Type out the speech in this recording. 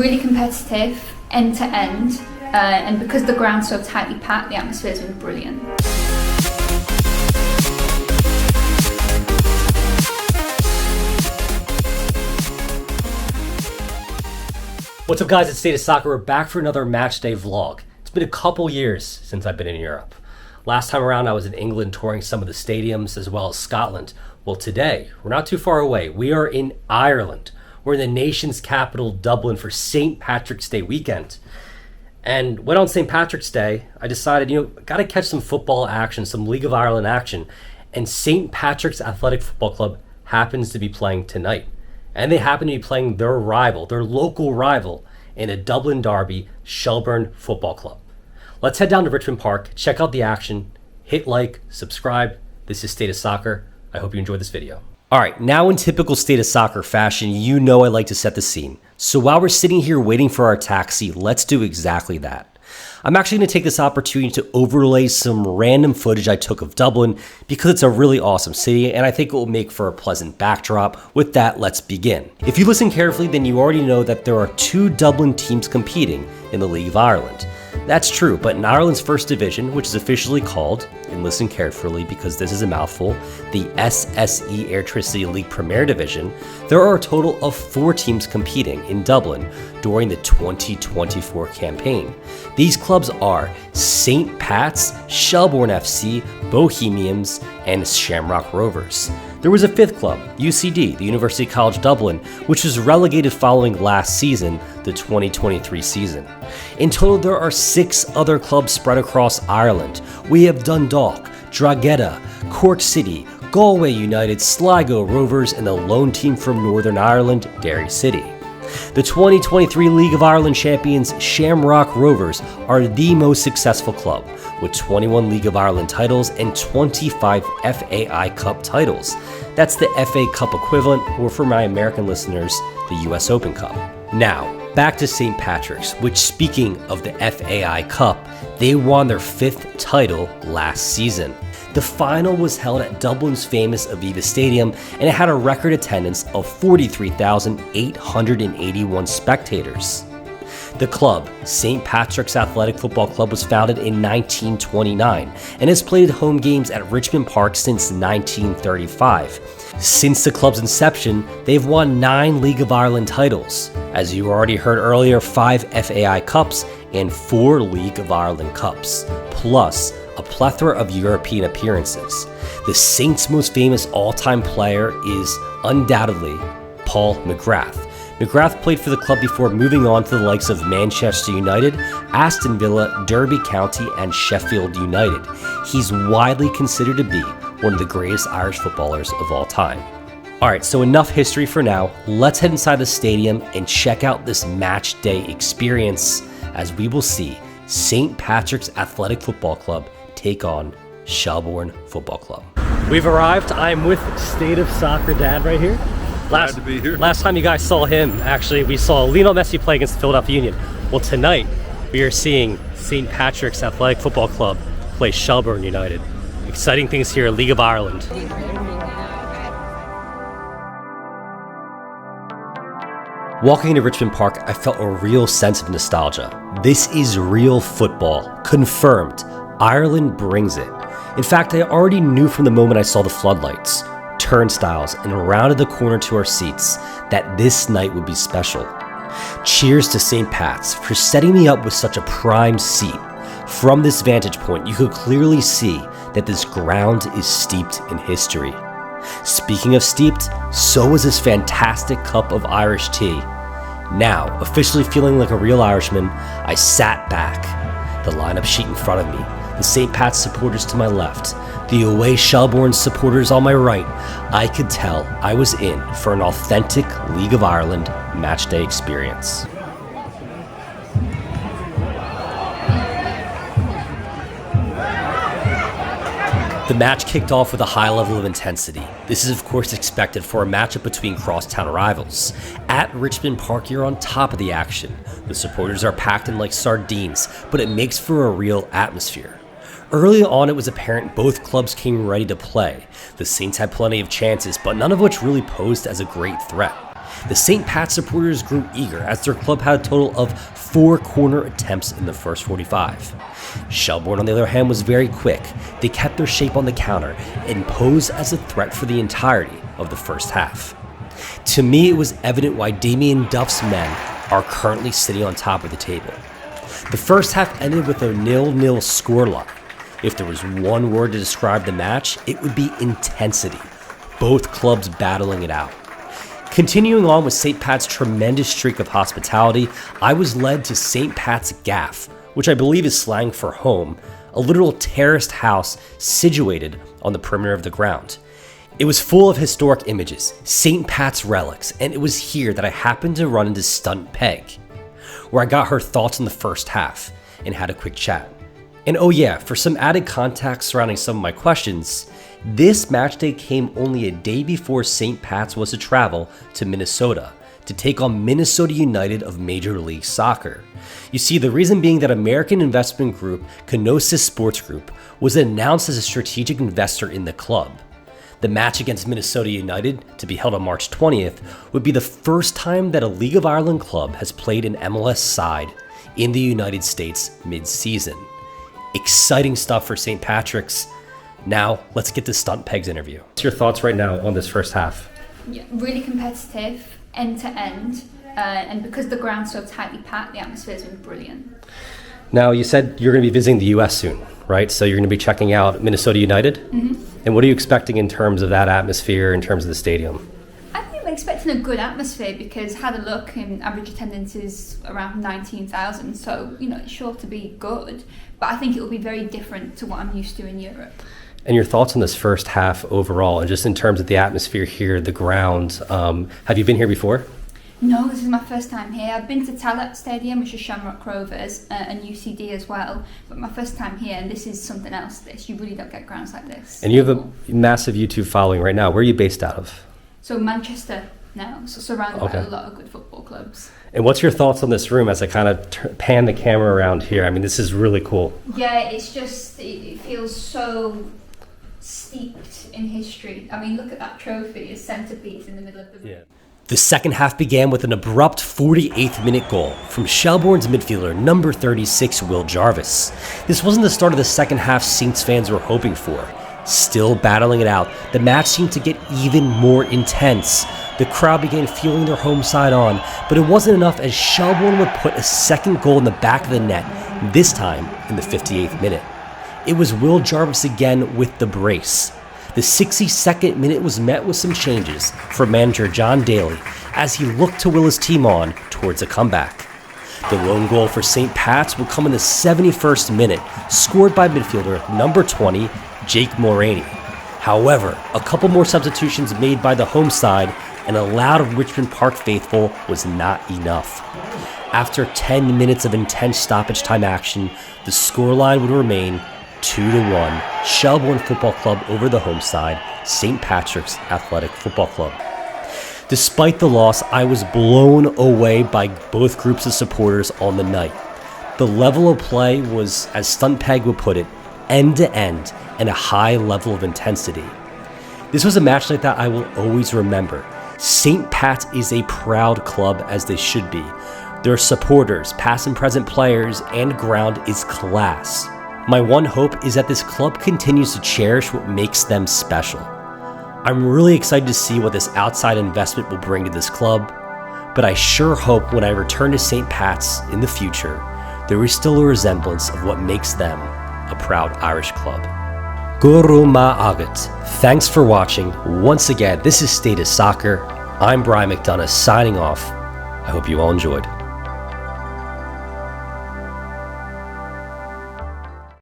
Really competitive, end to end, and because the ground's so tightly packed, the atmosphere's been brilliant. What's up guys, it's State of Soccer. We're back for another Matchday vlog. It's been a couple years since I've been in Europe. Last time around I was in England touring some of the stadiums as well as Scotland. Well today, we're not too far away. We are in Ireland. We're in the nation's capital, Dublin, for St. Patrick's Day weekend. And when on St. Patrick's Day, I decided, gotta catch some football action, some League of Ireland action. And St. Patrick's Athletic Football Club happens to be playing tonight. And they happen to be playing their rival, their local rival, in a Dublin derby, Shelbourne Football Club. Let's head down to Richmond Park, check out the action, hit like, subscribe. This is State of Soccer. I hope you enjoyed this video. All right, now in typical State of Soccer fashion, you know I like to set the scene. So while we're sitting here waiting for our taxi, let's do exactly that. I'm actually going to take this opportunity to overlay some random footage I took of Dublin because it's a really awesome city and I think it will make for a pleasant backdrop. With that, let's begin. If you listen carefully, then you already know that there are two Dublin teams competing in the League of Ireland. That's true, but in Ireland's first division, which is officially called, and listen carefully because this is a mouthful, the SSE Airtricity League Premier Division, there are a total of 4 teams competing in Dublin during the 2024 campaign. These clubs are St. Pat's, Shelbourne FC, Bohemians, and Shamrock Rovers. There was a 5th club, UCD, the University College Dublin, which was relegated following last season, the 2023 season. In total, there are 6 other clubs spread across Ireland. We have Dundalk, Drogheda, Cork City, Galway United, Sligo Rovers, and the lone team from Northern Ireland, Derry City. The 2023 League of Ireland champions Shamrock Rovers are the most successful club, with 21 League of Ireland titles and 25 FAI Cup titles. That's the FA Cup equivalent, or for my American listeners, the US Open Cup. Now, back to St. Patrick's, which, speaking of the FAI Cup, they won their 5th title last season. The final was held at Dublin's famous Aviva Stadium, and it had a record attendance of 43,881 spectators. The club, St. Patrick's Athletic Football Club, was founded in 1929 and has played home games at Richmond Park since 1935. Since the club's inception, they've won 9 League of Ireland titles. As you already heard earlier, 5 FAI Cups and 4 League of Ireland Cups, plus a plethora of European appearances. The Saints' most famous all-time player is undoubtedly Paul McGrath. McGrath played for the club before moving on to the likes of Manchester United, Aston Villa, Derby County, and Sheffield United. He's widely considered to be one of the greatest Irish footballers of all time. Alright, so enough history for now. Let's head inside the stadium and check out this match day experience as we will see St. Patrick's Athletic Football Club take on Shelbourne Football Club. We've arrived. I'm with State of Soccer Dad right here. Glad to be here. Last time you guys saw him, actually, we saw Lionel Messi play against the Philadelphia Union. Well, tonight we are seeing St. Patrick's Athletic Football Club play Shelbourne United. Exciting things here, League of Ireland. Walking into Richmond Park, I felt a real sense of nostalgia. This is real football, confirmed. Ireland brings it. In fact, I already knew from the moment I saw the floodlights, turnstiles, and rounded the corner to our seats that this night would be special. Cheers to St. Pat's for setting me up with such a prime seat. From this vantage point, you could clearly see that this ground is steeped in history. Speaking of steeped, so is this fantastic cup of Irish tea. Now, officially feeling like a real Irishman, I sat back. The lineup sheet in front of me, the St. Pat's supporters to my left, the away Shelbourne supporters on my right. I could tell I was in for an authentic League of Ireland matchday experience. The match kicked off with a high level of intensity. This is of course expected for a matchup between crosstown rivals. At Richmond Park, you're on top of the action. The supporters are packed in like sardines, but it makes for a real atmosphere. Early on, it was apparent both clubs came ready to play. The Saints had plenty of chances, but none of which really posed as a great threat. The St. Pat supporters grew eager as their club had a total of 4 corner attempts in the first 45. Shelbourne, on the other hand, was very quick. They kept their shape on the counter and posed as a threat for the entirety of the first half. To me, it was evident why Damien Duff's men are currently sitting on top of the table. The first half ended with a 0-0 scoreline. If there was one word to describe the match, it would be intensity. Both clubs battling it out. Continuing on with St. Pat's tremendous streak of hospitality, I was led to St. Pat's Gaff, which I believe is slang for home, a literal terraced house situated on the perimeter of the ground. It was full of historic images, St. Pat's relics, and it was here that I happened to run into Stunt Peg, where I got her thoughts on the first half and had a quick chat. And oh yeah, for some added context surrounding some of my questions, this match day came only a day before St. Pat's was to travel to Minnesota to take on Minnesota United of Major League Soccer. You see, the reason being that American investment group Kenosis Sports Group was announced as a strategic investor in the club. The match against Minnesota United, to be held on March 20th, would be the first time that a League of Ireland club has played an MLS side in the United States mid-season. Exciting stuff for St. Patrick's. Now, let's get to Stunt Peg's interview. What's your thoughts right now on this first half? Yeah, really competitive, end to end, and because the ground's so tightly packed, the atmosphere's been brilliant. Now, you said you're going to be visiting the U.S. soon, right? So you're going to be checking out Minnesota United? Mm-hmm. And what are you expecting in terms of that atmosphere, in terms of the stadium? I think I'm expecting a good atmosphere because I had a look and average attendance is around 19,000, so, it's sure to be good. But I think it will be very different to what I'm used to in Europe. And your thoughts on this first half overall, and just in terms of the atmosphere here, the ground. Have you been here before? No, this is my first time here. I've been to Tallaght Stadium, which is Shamrock Rovers, and UCD as well. But my first time here, and this is something else. You really don't get grounds like this. And you have a massive YouTube following right now. Where are you based out of? So Manchester now, so surrounded by a lot of good football clubs. And what's your thoughts on this room as I kind of pan the camera around here? I mean, this is really cool. Yeah, it's just, it feels so steeped in history. I mean, look at that trophy, a centerpiece in the middle of the room. Yeah. The second half began with an abrupt 48th minute goal from Shelbourne's midfielder number 36, Will Jarvis. This wasn't the start of the second half Saints fans were hoping for. Still battling it out, the match seemed to get even more intense. The crowd began fueling their home side on, but it wasn't enough as Shelbourne would put a second goal in the back of the net, this time in the 58th minute. It was Will Jarvis again with the brace. The 62nd minute was met with some changes for manager John Daly as he looked to will his team on towards a comeback. The lone goal for St. Pat's would come in the 71st minute, scored by midfielder number 20, Jake Mulroney. However, a couple more substitutions made by the home side and a loud Richmond Park faithful was not enough. After 10 minutes of intense stoppage time action, the scoreline would remain 2-1, Shelbourne Football Club over the home side, St. Patrick's Athletic Football Club. Despite the loss, I was blown away by both groups of supporters on the night. The level of play was, as Stunt Peg would put it, end to end and a high level of intensity. This was a match night that I will always remember. St. Pat's is a proud club, as they should be. Their supporters, past and present players, and ground is class. My one hope is that this club continues to cherish what makes them special. I'm really excited to see what this outside investment will bring to this club, but I sure hope when I return to St. Pat's in the future, there is still a resemblance of what makes them a proud Irish club. Guru Ma Agat. Thanks for watching. Once again, this is State of Soccer. I'm Brian McDonough signing off. I hope you all enjoyed.